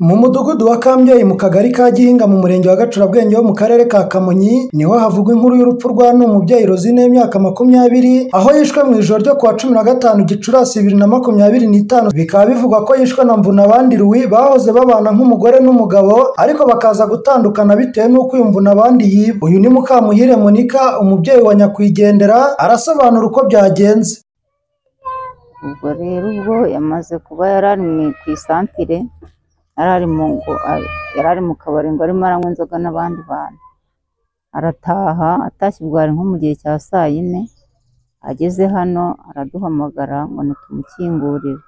Mu mudugudu wa Kambyeyi mu kagari ka Gihinga mu murenge wa Gacurabwenge wo mu karere ka Kamonyi niho havugwa inkuru y'urupfu rwa n'umubyeyi Rosine y'imyaka 20 aho yishwe mu ijoro ryo kuwa 15 Gicurasi 2025. Bikaba bivugwa ko yishwe na Mvunabandi Louis bahoze babana nk'umugore n'umugabo ariko bakaza gutandukana bitewe n'uko uyu Mvunabandi yiba. Uyu ni Mukamuhire Monica umubyeyi wa nyakwigendera arasobanura uko byagenze. Ubwo rero ubwo yamaze kuba yarari ku isantere yarari mu kabari ngo arimo aranywa inzoga n'abandi bantu, arataha atashye ubwo ari nko mu gihe cya 4:00. Ageze hano araduhamagara ngo nitumukingurire.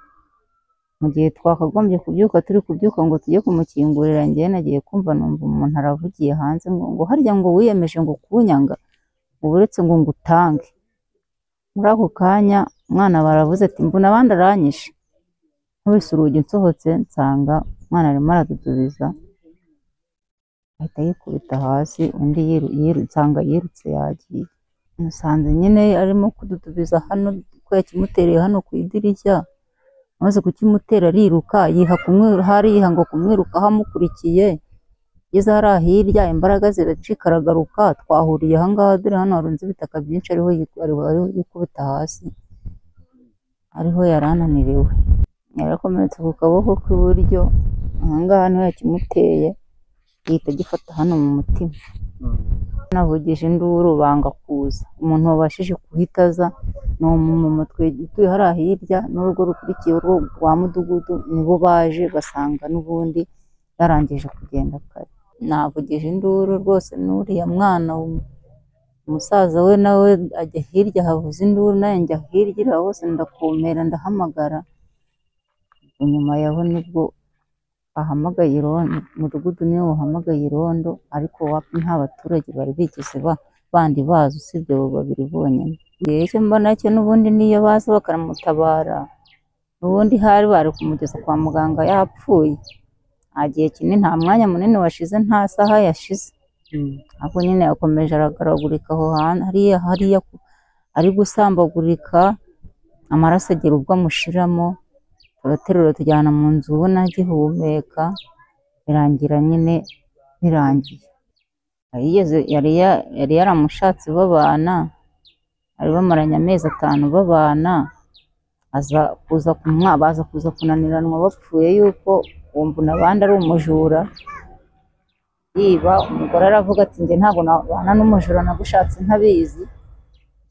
Mu gihe twakagombye kubyuka turi kubyuka ngo tujye kumukingurira, njye nagiye kumva numva umuntu aravugiye hanze ngo harya ngo wiyemeje ngo kunyanga uretse ngo ngutange. Muri ako kanya umwana baravuze ati Mvunabandi aranyishe. Nkubise urugi nsohotse nsanga umwana arimo aradudubiza, ahita yikubita hasi, undi nsanga yirutse yagiye. Musanze nyine arimo kududubiza hano ko yakimutereye hano ku idirishya, amaze kukimutera ariruka yiha ngo kumwiruka hamukurikiye. Yeze hariya hirya imbaraga ziracika aragaruka, twahuriye aha ngaha dore hano harunze ibitaka byinshi ariho yikubita hasi, ariho yarananiriwe. Yarakomeretse ku kaboko k'iburyo, aha ngaha niho yakimuteye gihita gifata hano mu mutima. Navugije induru banga kuza, umuntu wabashije kuhita aza ni umumama utuye hariya hirya n'urugo rukurikiye rwa mudugudu, nibo baje basanga n'ubundi yarangije kugenda kare. Navugije induru rwose n'uriya mwana umusaza we nawe ajya hirya havuza induru, nawe njya hirya hose ndakumera ndahamagara. Nyuma yaho nibwo ahamagaye irondo, umudugudu niwo uhamagaye irondo, ariko wapi nta baturage bari bigeze bandi bazi usibye abo babiri bonyine. Icyo mbona cyo n'ubundi niyo baza bakamutabara n'ubundi hari bari kumugeza kwa muganga yapfuye. Nta gihe kinini, nta mwanya munini washize, nta saha yashize. Ahubwo nyine yakomeje aragaragurika aho hariya ari gusambagurika, amaraso agera ubwo amushiramo, turaterura tujyana mu nzu ubona agihumeka, birangira nyine birangiye. Yari yaramushatse babana, bari bamaranye amezi 5 babana, baza kuza kunaniranwa bapfuye yuko uwo Mvunabandi ari umujura yiba. Umugore aravuga ati njye ntabwo nabana n'umujura, nagushatse ntabizi,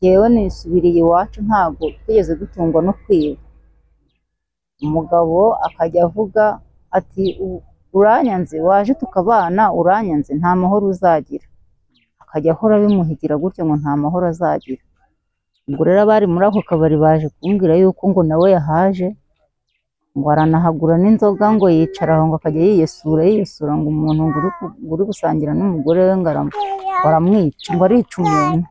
yewe nisubiriye iwacu, ntabwo twigeze dutungwa no kwiba. Umugabo akajya avuga ati uranyanze, waje tukabana uranyanze, nta mahoro uzagira. Akajya ahora bimuhigira gutyo ngo nta mahoro azagira. Ubwo rero abari muri ako kabari baje kumbwira yuko ngo nawe yahaje, ngo aranahagura n'inzoga, ngo yicara aho ngo akajya yiyesura ngo umuntu ngo uri gusangira n'umugore we ngo aramwica, ngo arica umuntu.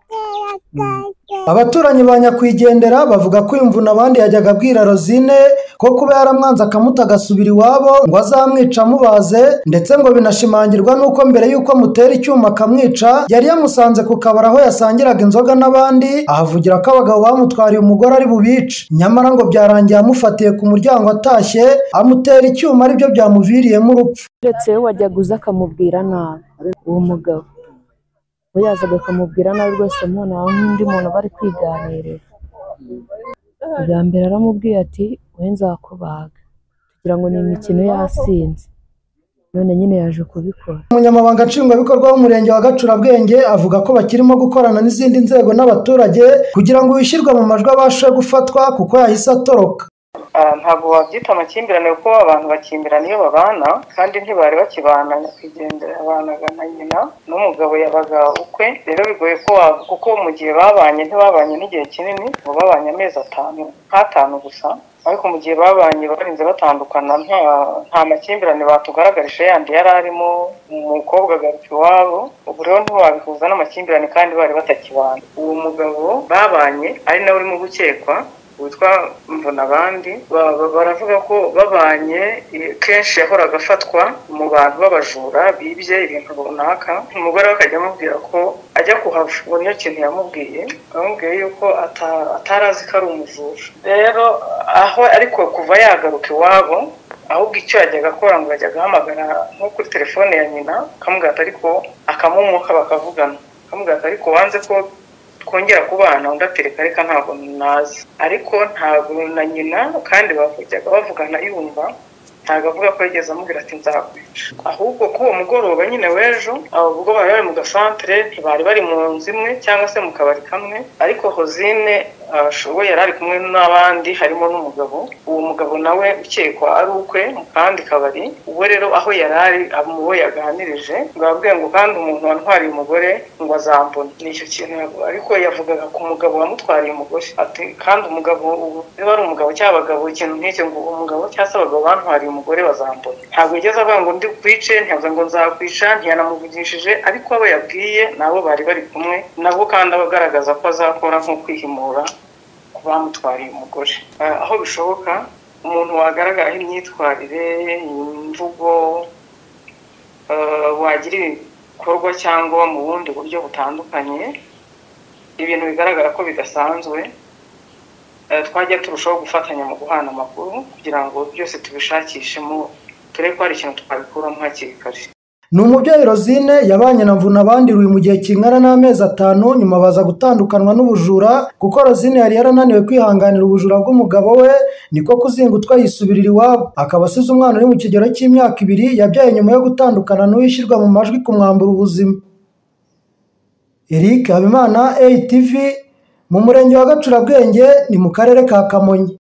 Abaturanyi ba nyakwigendera bavuga ko uyu Mvunabandi yajyaga abwira Rosine ko kuba yaramwanze akamuta agasubira iwabo ngo azamwica amubaze, ndetse ngo binashimangirwa n'uko mbere y'uko amutera icyuma akamwica yari yamusanze ku kabari aho yasangiraga inzoga n'abandi, ahavugira ko abagabo bamutwariye umugore ari bubice. Nyamara ngo byarangiye amufatiye ku muryango atashye, amutera icyuma aribyo byamuviriyemo urupfu. Uretse we wajyaga uza akamubwira nabi, uwo mugabo we yazaga akamubwira nabi rwose, mubona nk'undi muntu bari kwiganirira. Bwa mbere aramubwiye ati we nzakubaga, kugira ngo ni imikino yasinze, none nyine yaje kubikora. Umunyamabanga nshingwabikorwa w'umurenge wa Gacurabwenge avuga ko bakirimo gukorana n'izindi nzego n'abaturage kugira ngo wishyirwe mu majwi abashe gufatwa kuko yahise atoroka. Ntabwo wabyita amakimbirane kuko abantu bakimbirana iyo babana, kandi ntibari bakibana. Nyakwigendera abanaga na nyina n'umugabo yabaga ukwe, rero bigoye ko kuko mu gihe babanye ntibabanye n'igihe kinini, ngo babanye amezi 5 gusa, ariko mu gihe babanye barinze batandukana nta makimbirane batugaragarije yandi yari arimo. Umukobwa agaruka iwabo, ubu rero ntiwabihuza n'amakimbirane kandi bari batakibana. Uwo mugabo babanye ari nawe urimo gukekwa witwa Mvunabandi, baravuga ko babanye kenshi yahoraga afatwa mu bantu b'abajura bibye ibintu runaka. Umugore we akajya amubwira ko ajya kuhava, ngo niyo kintu yamubwiye, amubwiye yuko atarazi ko ari umujura. Rero aho ariko kuva yagaruka iwabo ahubwo icyo yajyaga akora ngo yajyaga ahamagara nko kuri telefone ya nyina akamubwira ariko akamumuka bakavugana, akamubwira ariko wanze ko twongera kubana, undi atereka reka ntabwo nazi, ariko ntabwo na nyina kandi bavugana bavugana yumva, ntabwo avuga ko yigeze amubwira ati nzakwica, ahubwo ko uwo mugoroba nyine w'ejo ubwo bari bari mu gasantere ntibari bari mu nzu imwe cyangwa se mu kabari kamwe, ariko Hozine we yari ari kumwe n'abandi harimo n'umugabo, uwo mugabo nawe ukekwa ari ukwe mu kandi kabari, ubwo rero aho yari ari amubo yaganirije ngo ababwiye ngo kandi umuntu wantwariye umugore ngo azambona, nicyo kintu ariko yavugaga ku mugabo wamutwariye umugore ati kandi umugabo niba ari umugabo cy'abagabo ikintu nk'icyo ngo umugabo cyangwa se abagabo bantwariye umugore bazambona, ntabwo yigeze avuga ngo ndi kwice, ntiyavuze ngo nzakwica, ntiyanamuvugishije, ariko abo yabwiye nabo bari bari kumwe nabo kandi abagaragaza ko azakora nko kwihimura ku bamutwariye umugore. Aho bishoboka umuntu wagaragaraho imyitwarire, imvugo, wagira ibikorwa cyangwa mu bundi buryo butandukanye ibintu bigaragara ko bidasanzwe, twajya turushaho gufatanya mu guhana amakuru kugira ngo byose tubishakishemo turebe ko hari ikintu twabikuramo hakiri kare. Ni umubyeyi Rosine yabanye na Mvunabandi mu gihe kingana n'amezi 5 nyuma baza gutandukanwa n'ubujura, kuko Rosine yari yarananiwe kwihanganira ubujura bw'umugabo we, niko kuzingutwa yisubirira iwabo, akaba asize umwana uri mu kigero cy'imyaka 2 yabyaye nyuma yo gutandukana n'uwishyirwa mu majwi kumwambura ubuzima. Eric Habimana, ATV, mu murenge wa Gacurabwenge ni mu karere ka Kamonyi.